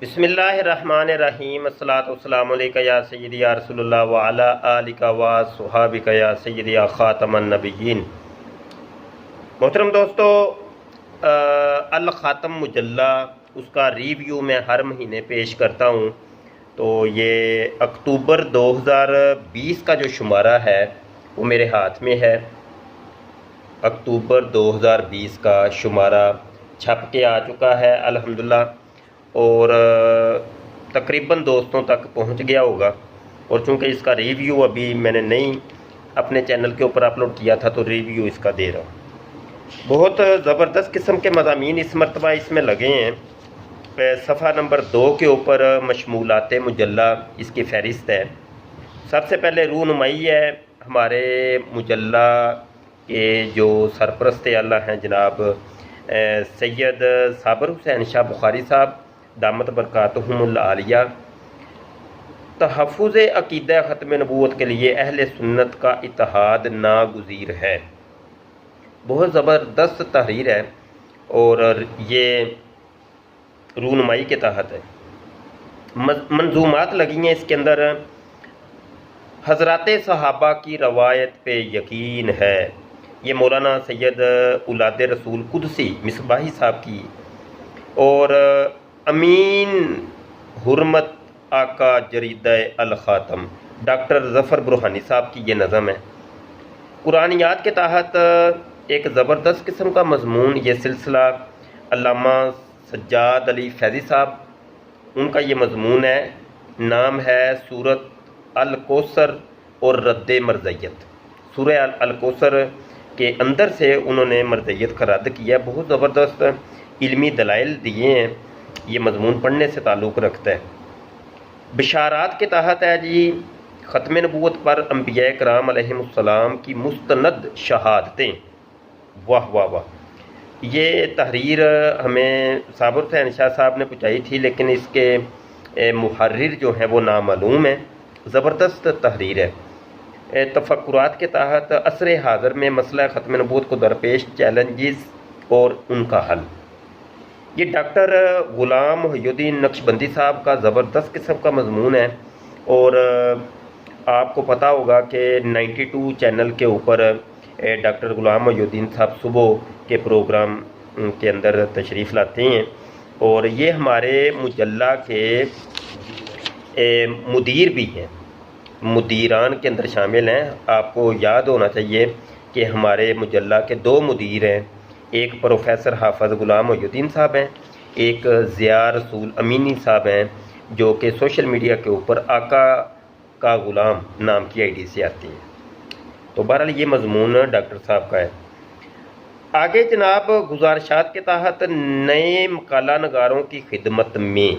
بسم اللہ الرحمن الرحیم الصلاۃ والسلام علیکہ یا سیدی یا رسول اللہ وعلی آلکہ و صحابکہ یا سیدی یا خاتم النبیین۔ محترم دوستو، الخاتم مجلہ اس کا ریویو میں ہر مہینے پیش کرتا ہوں، تو یہ اکتوبر 2020 کا جو شمارہ ہے وہ میرے ہاتھ میں ہے۔ اکتوبر 2020 کا شمارہ چھپ کے آ چکا ہے الحمدللہ، اور تقریباً دوستوں تک پہنچ گیا ہوگا، اور چونکہ اس کا ریویو ابھی میں نے نہیں اپنے چینل کے اوپر اپلوڈ کیا تھا تو ریویو اس کا دے رہا ہوں۔ بہت زبردست قسم کے مضامین اس مرتبہ اس میں لگے ہیں۔ صفحہ نمبر 2 کے اوپر مشمولات مجلہ اس کی فہرست ہے۔ سب سے پہلے رونمائی ہے ہمارے مجلہ کے جو سرپرست اعلیٰ ہیں جناب سید صابر حسین شاہ بخاری صاحب دامت برکاتہم العالیہ۔ تحفظ عقیدہ ختم نبوت کے لیے اہل سنت کا اتحاد ناگزیر ہے۔ بہت زبردست تحریر ہے، اور یہ رونمائی کے تحت ہے۔ منظومات لگی ہیں اس کے اندر۔ حضرات صحابہ کی روایت پہ یقین ہے، یہ مولانا سید اولاد رسول قدسی مصباحی صاحب کی، اور امین حرمت آقا جریدہ الخاتم ڈاکٹر ظفر برہانی صاحب کی یہ نظم ہے۔ قرآنیات کے تحت ایک زبردست قسم کا مضمون، یہ سلسلہ علامہ سجاد علی فیضی صاحب ان کا یہ مضمون ہے۔ نام ہے سورۃ الکوثر اور رد مرزیت۔ سورہ الکوثر کے اندر سے انہوں نے مرزیت کا رد کیا، بہت زبردست علمی دلائل دیے ہیں، یہ مضمون پڑھنے سے تعلق رکھتا ہے۔ بشارات کے تحت ہے جی ختم نبوت پر انبیاء کرام علیہم السلام کی مستند شہادتیں۔ واہ واہ واہ، یہ تحریر ہمیں صابر حسین شاہ صاحب نے پہنچائی تھی، لیکن اس کے محرر جو ہیں وہ نامعلوم ہیں۔ زبردست تحریر ہے۔ تفکرات کے تحت عصر حاضر میں مسئلہ ختم نبوت کو درپیش چیلنجز اور ان کا حل، یہ ڈاکٹر غلام محی الدین نقشبندی صاحب کا زبردست قسم کا مضمون ہے۔ اور آپ کو پتہ ہوگا کہ 92 چینل کے اوپر ڈاکٹر غلام محی الدین صاحب صبح کے پروگرام کے اندر تشریف لاتے ہیں، اور یہ ہمارے مجلہ کے مدیر بھی ہیں، مدیران کے اندر شامل ہیں۔ آپ کو یاد ہونا چاہیے کہ ہمارے مجلہ کے 2 مدیر ہیں، ایک پروفیسر حافظ غلام محی الدین صاحب ہیں، ایک ضیاء رسول امینی صاحب ہیں، جو کہ سوشل میڈیا کے اوپر آقا کا غلام نام کی آئی ڈی سے آتی ہیں۔ تو بہرحال یہ مضمون ڈاکٹر صاحب کا ہے۔ آگے جناب گزارشات کے تحت نئے مقالہ نگاروں کی خدمت میں،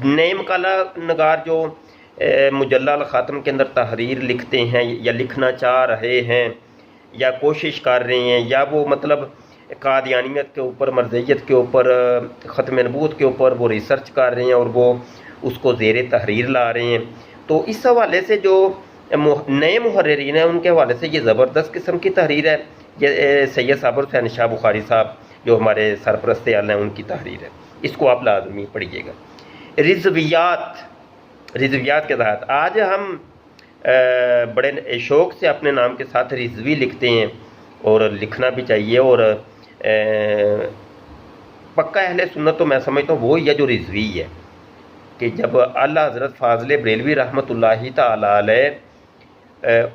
نئے مقالہ نگار جو مجلہ الخاتم کے اندر تحریر لکھتے ہیں یا لکھنا چاہ رہے ہیں یا کوشش کر رہے ہیں، یا وہ مطلب قادیانیت کے اوپر، مرزیت کے اوپر، ختم نبوت کے اوپر وہ ریسرچ کر رہے ہیں اور وہ اس کو زیر تحریر لا رہے ہیں، تو اس حوالے سے جو نئے محررین ہیں ان کے حوالے سے یہ زبردست قسم کی تحریر ہے۔ یہ سید صابر حسین شاہ بخاری صاحب جو ہمارے سرپرست اعلیٰ ہیں ان کی تحریر ہے، اس کو آپ لازمی پڑھیے گا۔ رضویات کے تحت آج ہم بڑے شوق سے اپنے نام کے ساتھ رضوی لکھتے ہیں، اور لکھنا بھی چاہیے، اور پکا اہل سنت تو میں سمجھتا ہوں وہی ہے جو رضوی ہے، کہ جب اعلیٰ حضرت فاضل بریلوی رحمۃ اللہ تعالی علیہ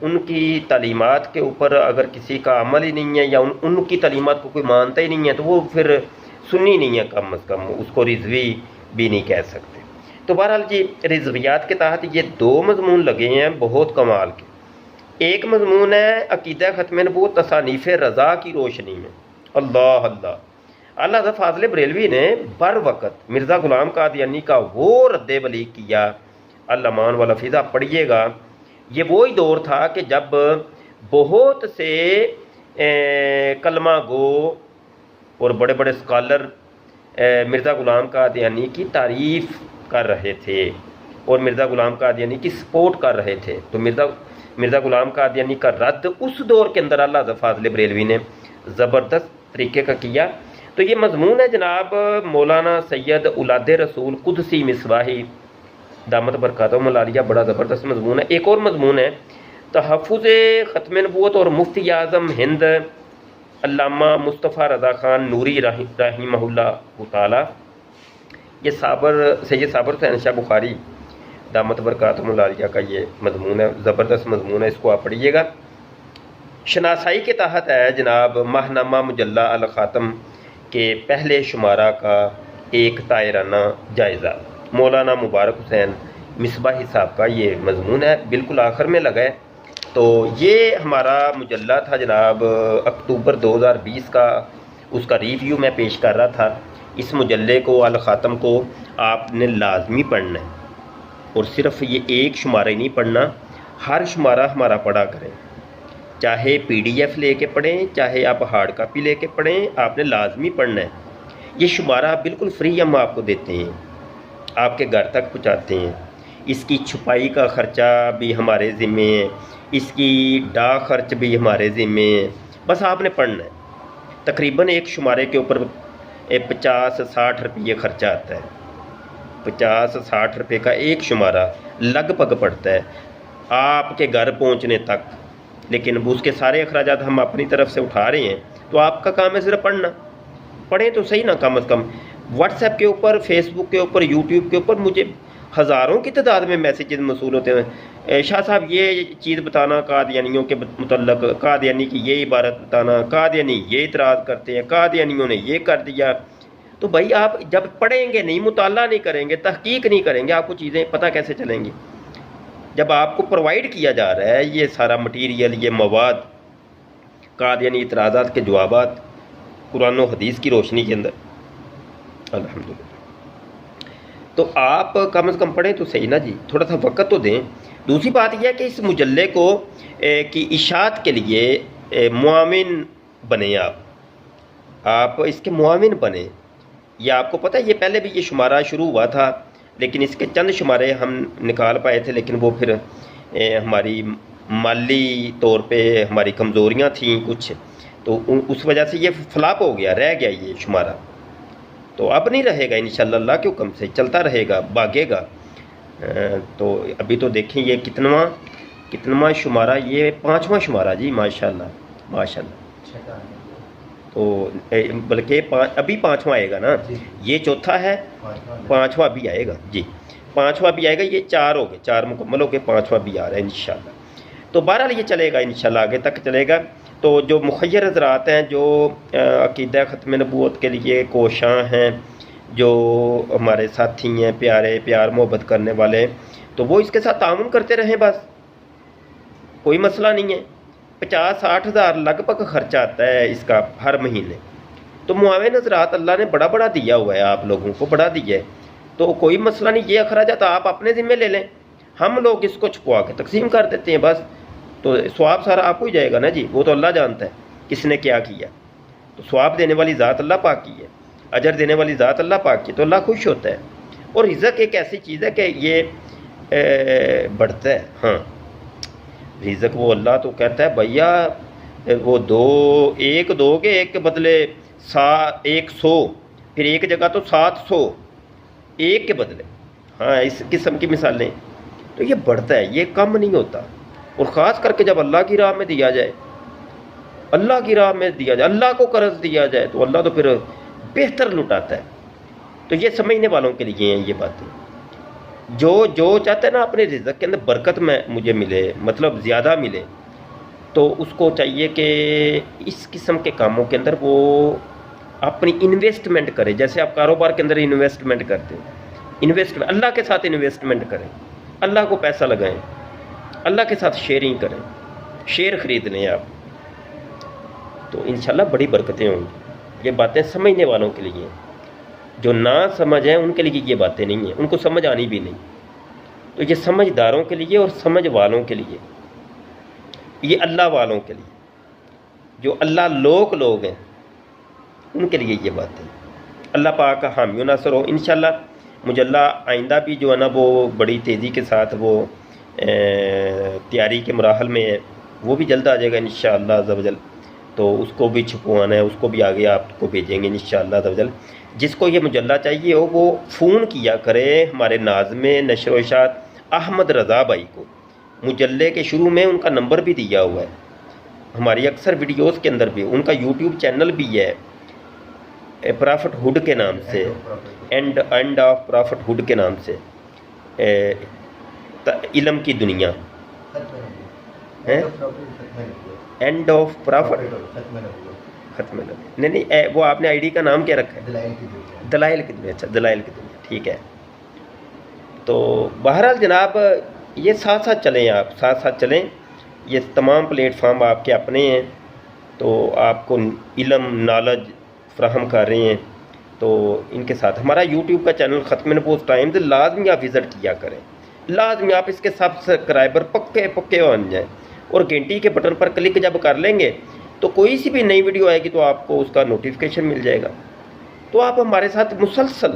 ان کی تعلیمات کے اوپر اگر کسی کا عمل ہی نہیں ہے، یا ان کی تعلیمات کو کوئی مانتا ہی نہیں ہے، تو وہ پھر سنی نہیں ہے، کم از کم اس کو رضوی بھی نہیں کہہ سکتے۔ تو بہرحال جی رضویات کے تحت یہ 2 مضمون لگے ہیں بہت کمال کے۔ ایک مضمون ہے عقیدہ ختم نبوت تصانیف رضا کی روشنی میں۔ اللہ اللہ، اعلیٰ حضرت فاضل بریلوی نے بر وقت مرزا غلام قادیانی کا وہ رد بلی کیا، علمان والا فضا پڑھیے گا۔ یہ وہی دور تھا کہ جب بہت سے کلمہ گو اور بڑے بڑے اسکالر مرزا غلام قادیانی کی تعریف کر رہے تھے اور مرزا غلام قادیانی کی سپورٹ کر رہے تھے، تو مرزا غلام قادیانی کا رد اس دور کے اندر اعلیٰ حضرت فاضل بریلوی نے زبردست طریقے کا کیا۔ تو یہ مضمون ہے جناب مولانا سید اولاد رسول قدسی مصباحی دامت برکاتہم العالیہ، بڑا زبردست مضمون ہے۔ ایک اور مضمون ہے تحفظ ختم نبوت اور مفتی اعظم ہند علامہ مصطفیٰ رضا خان نوری رحمہ اللہ تعالی، یہ سید صابر حسین شاہ بخاری دامت برکاتہم العالیہ کا یہ مضمون ہے، زبردست مضمون ہے، اس کو آپ پڑھیے گا۔ شناسائی کے تحت ہے جناب ماہنامہ مجلہ الخاتم کے پہلے شمارہ کا ایک طائرانہ جائزہ، مولانا مبارک حسین مصباحی صاحب کا یہ مضمون ہے، بالکل آخر میں لگا ہے۔ تو یہ ہمارا مجلہ تھا جناب اکتوبر 2020 کا، اس کا ریویو میں پیش کر رہا تھا۔ اس مجلے کو الخاتم کو آپ نے لازمی پڑھنا ہے، اور صرف یہ ایک شمارہ ہی نہیں پڑھنا، ہر شمارہ ہمارا پڑھا کریں، چاہے پی ڈی ایف لے کے پڑھیں، چاہے آپ ہارڈ کاپی لے کے پڑھیں، آپ نے لازمی پڑھنا ہے۔ یہ شمارہ بالکل فری ہم آپ کو دیتے ہیں، آپ کے گھر تک پہنچاتے ہیں۔ اس کی چھپائی کا خرچہ بھی ہمارے ذمے ہے، اس کی ڈاک خرچ بھی ہمارے ذمے ہے، بس آپ نے پڑھنا ہے۔ تقریباً ایک شمارے کے اوپر 50-60 روپے خرچہ آتا ہے، 50-60 روپے کا ایک شمارہ لگ بھگ پڑتا ہے آپ کے گھر پہنچنے تک، لیکن اس کے سارے اخراجات ہم اپنی طرف سے اٹھا رہے ہیں، تو آپ کا کام ہے صرف پڑھنا۔ پڑھیں تو صحیح نا، کم از کم واٹس ایپ کے اوپر، فیس بک کے اوپر، یوٹیوب کے اوپر مجھے ہزاروں کی تعداد میں میسیجز موصول ہوتے ہیں، شاہ صاحب یہ چیز بتانا قادیانیوں کے متعلق، قادیانی کی یہ عبارت بتانا، قادیانی یہ اعتراض کرتے ہیں، قادیانیوں نے یہ کر دیا۔ تو بھائی آپ جب پڑھیں گے نہیں، مطالعہ نہیں کریں گے، تحقیق نہیں کریں گے، آپ کو چیزیں پتہ کیسے چلیں گی؟ جب آپ کو پرووائڈ کیا جا رہا ہے یہ سارا مٹیریل، یہ مواد، قادیانی اعتراضات کے جوابات قرآن و حدیث کی روشنی کے اندر، الحمدللہ، تو آپ کم از کم پڑھیں تو صحیح نا جی، تھوڑا سا وقت تو دیں۔ دوسری بات یہ ہے کہ اس مجلے کو کی اشاعت کے لیے معاون بنیں، آپ اس کے معاون بنیں۔ یہ آپ کو پتہ ہے، یہ پہلے بھی یہ شمارہ شروع ہوا تھا، لیکن اس کے چند شمارے ہم نکال پائے تھے، لیکن وہ پھر ہماری مالی طور پہ ہماری کمزوریاں تھیں کچھ، تو اس وجہ سے یہ فلاپ ہو گیا، رہ گیا یہ شمارہ۔ تو اب نہیں رہے گا انشاءاللہ، اللہ کے حکم سے چلتا رہے گا، بھاگے گا۔ تو ابھی تو دیکھیں یہ کتنواں شمارہ، یہ 5واں شمارہ جی، ماشاءاللہ ماشاءاللہ۔ تو بلکہ ابھی 5واں آئے گا نا، یہ چوتھا ہے، 5واں بھی آئے گا جی، 5واں بھی آئے گا، یہ 4 ہو گئے، 4 مکمل ہو گئے، 5واں بھی آ رہا ہے انشاءاللہ۔ تو بہرحال یہ چلے گا انشاءاللہ، آگے تک چلے گا۔ تو جو مخیر حضرات ہیں، جو عقیدہ ختم نبوت کے لیے کوشاں ہیں، جو ہمارے ساتھی ہیں، پیار محبت کرنے والے، تو وہ اس کے ساتھ تعاون کرتے رہیں، بس کوئی مسئلہ نہیں ہے۔ 50-60 ہزار لگ بھگ خرچہ آتا ہے اس کا ہر مہینے، تو معاون حضرات اللہ نے بڑا دیا ہوا ہے، آپ لوگوں کو بڑا دیا ہے، تو کوئی مسئلہ نہیں، یہ اخراجات آپ اپنے ذمہ لے لیں، ہم لوگ اس کو چھپوا کے تقسیم کر دیتے ہیں بس، تو ثواب سارا آپ کو ہی جائے گا نا جی، وہ تو اللہ جانتا ہے کس نے کیا کیا۔ تو ثواب دینے والی ذات اللہ پاک کی ہے، اجر دینے والی ذات اللہ پاک کی، تو اللہ خوش ہوتا ہے۔ اور رزق ایک ایسی چیز ہے کہ یہ بڑھتا ہے، ہاں رزق وہ اللہ تو کہتا ہے بھیا وہ ایک دو گے، ایک کے بدلے 100، پھر ایک جگہ تو 700 ایک کے بدلے، ہاں اس قسم کی مثالیں، تو یہ بڑھتا ہے، یہ کم نہیں ہوتا۔ اور خاص کر کے جب اللہ کی راہ میں دیا جائے، اللہ کی راہ میں دیا جائے، اللہ کو قرض دیا جائے، تو اللہ تو پھر بہتر لٹاتا ہے۔ تو یہ سمجھنے والوں کے لیے ہیں یہ باتیں، جو چاہتا ہے نا اپنے رزق کے اندر برکت میں مجھے ملے، مطلب زیادہ ملے، تو اس کو چاہیے کہ اس قسم کے کاموں کے اندر وہ اپنی انویسٹمنٹ کرے، جیسے آپ کاروبار کے اندر انویسٹمنٹ کرتے ہیں، اللہ کے ساتھ انویسٹمنٹ کریں، اللہ کو پیسہ لگائیں، اللہ کے ساتھ شیئرنگ کریں، شیئر خرید لیں آپ، تو انشاءاللہ بڑی برکتیں ہوں گی۔ یہ باتیں سمجھنے والوں کے لیے ہیں، جو نہ سمجھ ہیں ان کے لیے یہ باتیں نہیں ہیں، ان کو سمجھ آنی بھی نہیں۔ تو یہ سمجھداروں کے لیے اور سمجھ والوں کے لیے، یہ اللہ والوں کے لیے، جو اللہ لوگ ہیں ان کے لیے یہ باتیں۔ اللہ پاک کا حامی و ناصر ہو انشاءاللہ۔ مجلہ آئندہ بھی جو ہے نا وہ بڑی تیزی کے ساتھ وہ تیاری کے مراحل میں ہے، وہ بھی جلد آ جائے گا انشاءاللہ عز و جل۔ تو اس کو بھی چھپوانا ہے، اس کو بھی آگے آپ کو بھیجیں گے انشاءاللہ تعالی۔ جس کو یہ مجلہ چاہیے ہو وہ فون کیا کرے ہمارے ناظم نشر و اشاعت احمد رضا بھائی کو۔ مجلے کے شروع میں ان کا نمبر بھی دیا ہوا ہے، ہماری اکثر ویڈیوز کے اندر بھی، ان کا یوٹیوب چینل بھی ہے پرافٹ ہوڈ کے نام سے، اینڈ آف پرافٹ ہوڈ کے نام سے، علم کی دنیا، اینڈ آف پرافٹ ختم نہیں، وہ آپ نے آئی ڈی کا نام کیا رکھا ہے؟ دلائل کی دنیا۔ اچھا، دلائل کی دنیا، ٹھیک ہے۔ تو بہرحال جناب یہ ساتھ ساتھ چلیں، آپ ساتھ ساتھ چلیں، یہ تمام پلیٹ فارم آپ کے اپنے ہیں، تو آپ کو علم نالج فراہم کر رہے ہیں، تو ان کے ساتھ ہمارا یوٹیوب کا چینل ختم نبوت ٹائمز لازمی آپ وزٹ کیا کریں، لازمی آپ اس کے سبسکرائبر پکے بن جائیں، اور گھنٹی کے بٹن پر کلک جب کر لیں گے تو کوئی سی بھی نئی ویڈیو آئے گی تو آپ کو اس کا نوٹیفیکیشن مل جائے گا۔ تو آپ ہمارے ساتھ مسلسل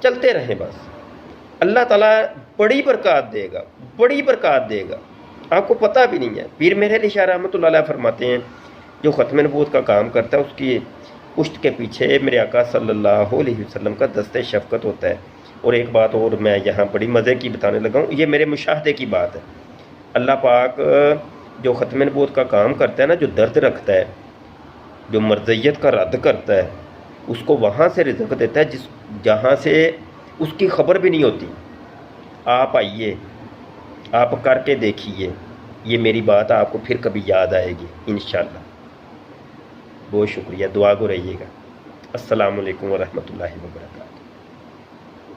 چلتے رہیں، بس اللہ تعالیٰ بڑی برکات دے گا، بڑی برکات دے گا، آپ کو پتہ بھی نہیں ہے۔ پیر میرے علی شاہ رحمۃ اللہ علیہ فرماتے ہیں جو ختم نبوت کا کام کرتا ہے اس کی پشت کے پیچھے میرے آقا صلی اللہ علیہ وسلم کا دست شفقت ہوتا ہے۔ اور ایک بات اور میں یہاں بڑی مزے کی بتانے لگا ہوں، یہ میرے مشاہدے کی بات ہے۔ اللہ پاک جو ختم نبوت کا کام کرتا ہے نا، جو درد رکھتا ہے، جو مرضیت کا رد کرتا ہے، اس کو وہاں سے رزق دیتا ہے جہاں سے اس کی خبر بھی نہیں ہوتی۔ آپ آئیے، آپ کر کے دیکھیے، یہ میری بات آپ کو پھر کبھی یاد آئے گی انشاءاللہ۔ بہت شکریہ، دعا گو رہیے گا۔ السلام علیکم ورحمۃ اللہ وبرکاتہ۔